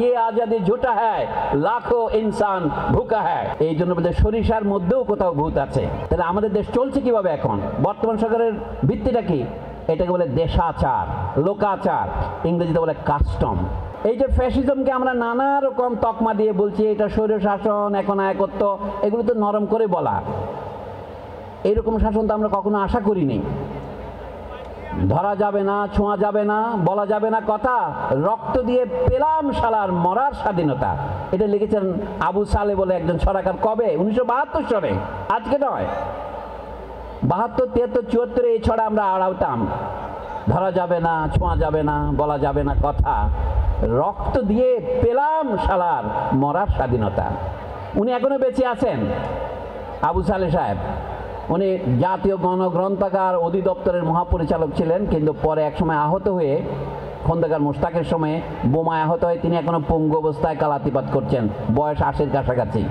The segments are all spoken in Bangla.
ये आजादी झूठा है लाखों इंसान भूखा है। এই জন্য বলে সরিষার মধ্যেও কোথাও ভূত আছে। তাহলে আমাদের দেশ চলছে কিভাবে এখন? বর্তমান সরকারের ভিত্তিটা কি? এটাকে বলে দেশাচার, লোকাচার, ইংরেজিতে বলে কাস্টম। এই যে ফ্যাসিজমকে আমরা নানা রকম তকমা দিয়ে বলছি এটা স্বৈর শাসন, এখন একত্ব, এগুলো তো নরম করে বলা। এইরকম শাসন তো আমরা কখনো আশা করিনি। ধরা যাবে না, ছোঁয়া যাবে না, বলা যাবে না কথা, রক্ত দিয়ে পেলাম শালার মরার স্বাধীনতা, এটা লিখেছেন আবু সালে বলে একজন ছড়াকার। কবে? 1972 সালে, আজকে নয়। 72, 73, 74 এই ছড়া আমরা আড়াতাম। ধরা যাবে না, ছোঁয়া যাবে না, বলা যাবে না কথা, রক্ত দিয়ে পেলাম শালার মরার স্বাধীনতা। উনি এখনো বেঁচে আছেন, আবু সালে সাহেব। উনি জাতীয় গণগ্রন্থাগার অধিদপ্তরের মহাপরিচালক ছিলেন, কিন্তু পরে একসময় আহত হয়ে খন্দকার মোশতাকের সময়ে বোমায় আহত হয়ে তিনি এখনো পঙ্গু অবস্থায় কালাতিপাত করছেন, বয়স 80-র কাছাকাছি।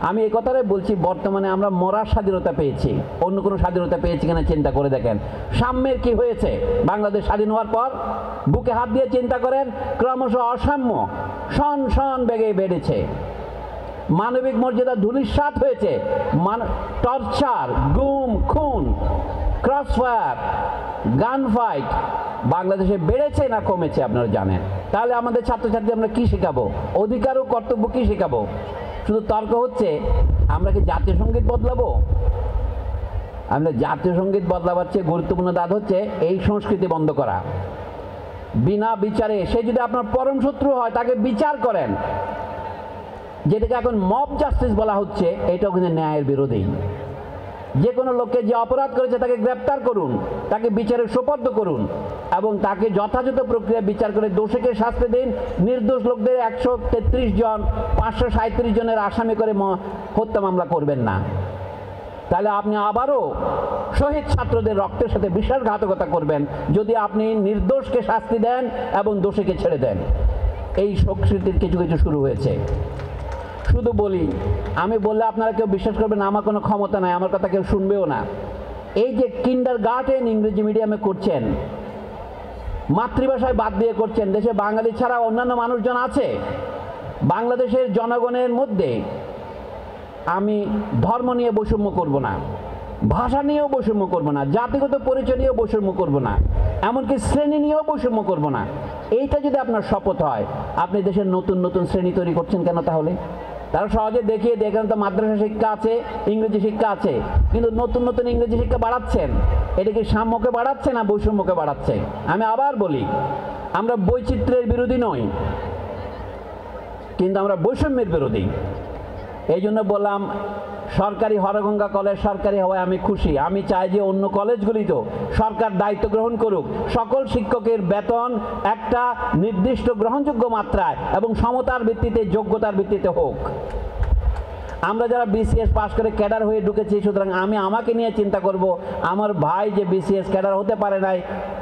আমি এই কথাটাই বলছি, বর্তমানে আমরা মরার স্বাধীনতা পেয়েছি, অন্য কোনো স্বাধীনতা পেয়েছি কিনা চিন্তা করে দেখেন। সাম্যের কি হয়েছে বাংলাদেশ স্বাধীন হওয়ার পর? বুকে হাত দিয়ে চিন্তা করেন, ক্রমশ অসাম্য শন শন বেগে বেড়েছে। মানবিক মর্যাদা ধূলিসাৎ হয়েছে। টর্চার, গুম, খুন, ক্রসফায়ার, গান ফাইট বাংলাদেশে বেড়েছে না কমেছে আপনারা জানেন। তাহলে আমাদের ছাত্রছাত্রী আমরা কি শেখাবো? অধিকার ও কর্তব্য কি শেখাবো? শুধু তর্ক হচ্ছে আমরা কি জাতীয় সঙ্গীত বদলাবো? আমরা জাতীয় সঙ্গীত বদলাবার চেয়ে গুরুত্বপূর্ণ দাদ হচ্ছে এই সংস্কৃতি বন্ধ করা। বিনা বিচারে, সে যদি আপনার পরম শত্রু হয় তাকে বিচার করেন। যেটাকে এখন মব জাস্টিস বলা হচ্ছে, এটাও কিন্তু ন্যায়ের বিরোধী। যে কোনো লোককে যে অপরাধ করেছে তাকে গ্রেপ্তার করুন, তাকে বিচারে সোপর্দ করুন এবং তাকে যথাযথ প্রক্রিয়া বিচার করে দোষীকে শাস্তি দিন। নির্দোষ লোকদের 133 জন 537 জনের আসামি করে হত্যা মামলা করবেন না। তাহলে আপনি আবারও শহীদ ছাত্রদের রক্তের সাথে বিশ্বাসঘাতকতা করবেন যদি আপনি নির্দোষকে শাস্তি দেন এবং দোষীকে ছেড়ে দেন। এই সংস্কৃতির কিছু কিছু শুরু হয়েছে। শুধু বলি, আমি বললে আপনারা কেউ বিশ্বাস করবেন না, আমার কোনো ক্ষমতা নাই, আমার কথা কেউ শুনবেও না। এই যে কিন্ডারগার্টেন ইংরেজি মিডিয়ামে করছেন, মাতৃভাষায় বাদ দিয়ে করছেন, দেশে বাঙালি ছাড়া অন্যান্য মানুষজন আছে। বাংলাদেশের জনগণের মধ্যে আমি ধর্ম নিয়ে বৈষম্য করব না, ভাষা নিয়েও বৈষম্য করব না, জাতিগত পরিচয় নিয়েও বৈষম্য করব না, এমনকি শ্রেণী নিয়েও বৈষম্য করব না। এইটা যদি আপনার শপথ হয়, আপনি দেশের নতুন নতুন শ্রেণী তৈরি করছেন কেন? তাহলে তারা সহজে দেখিয়ে দেখেন তো মাদ্রাসা শিক্ষা আছে, ইংরেজি শিক্ষা আছে, কিন্তু নতুন নতুন ইংরেজি শিক্ষা বাড়াচ্ছেন। এটা কি সাম্যকে বাড়াচ্ছে না বৈষম্যকে বাড়াচ্ছে? আমি আবার বলি, আমরা বৈচিত্র্যের বিরোধী নই, কিন্তু আমরা বৈষম্যের বিরোধী। এই জন্য বললাম, সরকারি হরগঙ্গা কলেজ সরকারি হওয়ায় আমি খুশি। আমি চাই যে অন্য কলেজগুলিতেও সরকার দায়িত্ব গ্রহণ করুক, সকল শিক্ষকের বেতন একটা নির্দিষ্ট গ্রহণযোগ্য মাত্রায় এবং সমতার ভিত্তিতে, যোগ্যতার ভিত্তিতে হোক। আমরা যারা বিসিএস পাস করে ক্যাডার হয়ে ঢুকেছি, সুতরাং আমি আমাকে নিয়ে চিন্তা করব, আমার ভাই যে বিসিএস ক্যাডার হতে পারে নাই,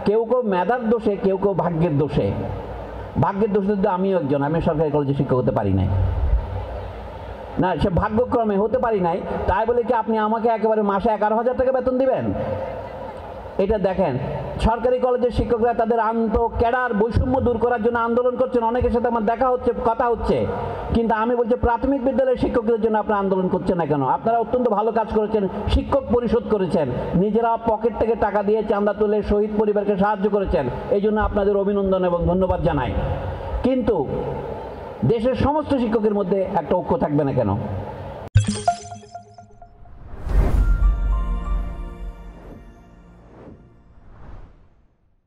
কেউ কেউ মেধার দোষে, কেউ কেউ ভাগ্যের দোষে। ভাগ্যের দোষে তো আমিও একজন, আমি সরকারি কলেজে শিক্ষক হতে পারি নাই না, সে ভাগ্যক্রমে হতে পারি নাই। তাই বলে কি আপনি আমাকে একেবারে মাসে 11,000 টাকা বেতন দিবেন? এটা দেখেন, সরকারি কলেজের শিক্ষকরা তাদের ক্যাডার বৈষম্য দূর করার জন্য আন্দোলন করছেন। অনেকের সাথে আমার দেখা হচ্ছে, কথা হচ্ছে, কিন্তু আমি বলছি প্রাথমিক বিদ্যালয়ের শিক্ষকদের জন্য আপনারা আন্দোলন করছেন না কেন? আপনারা অত্যন্ত ভালো কাজ করেছেন, শিক্ষক পরিশোধ করেছেন, নিজেরা পকেট থেকে টাকা দিয়ে চাঁদা তুলে শহীদ পরিবারকে সাহায্য করেছেন, এই জন্য আপনাদের অভিনন্দন এবং ধন্যবাদ জানাই। কিন্তু দেশের সমস্ত শিক্ষকের মধ্যে একটা ঐক্য থাকবে না কেন?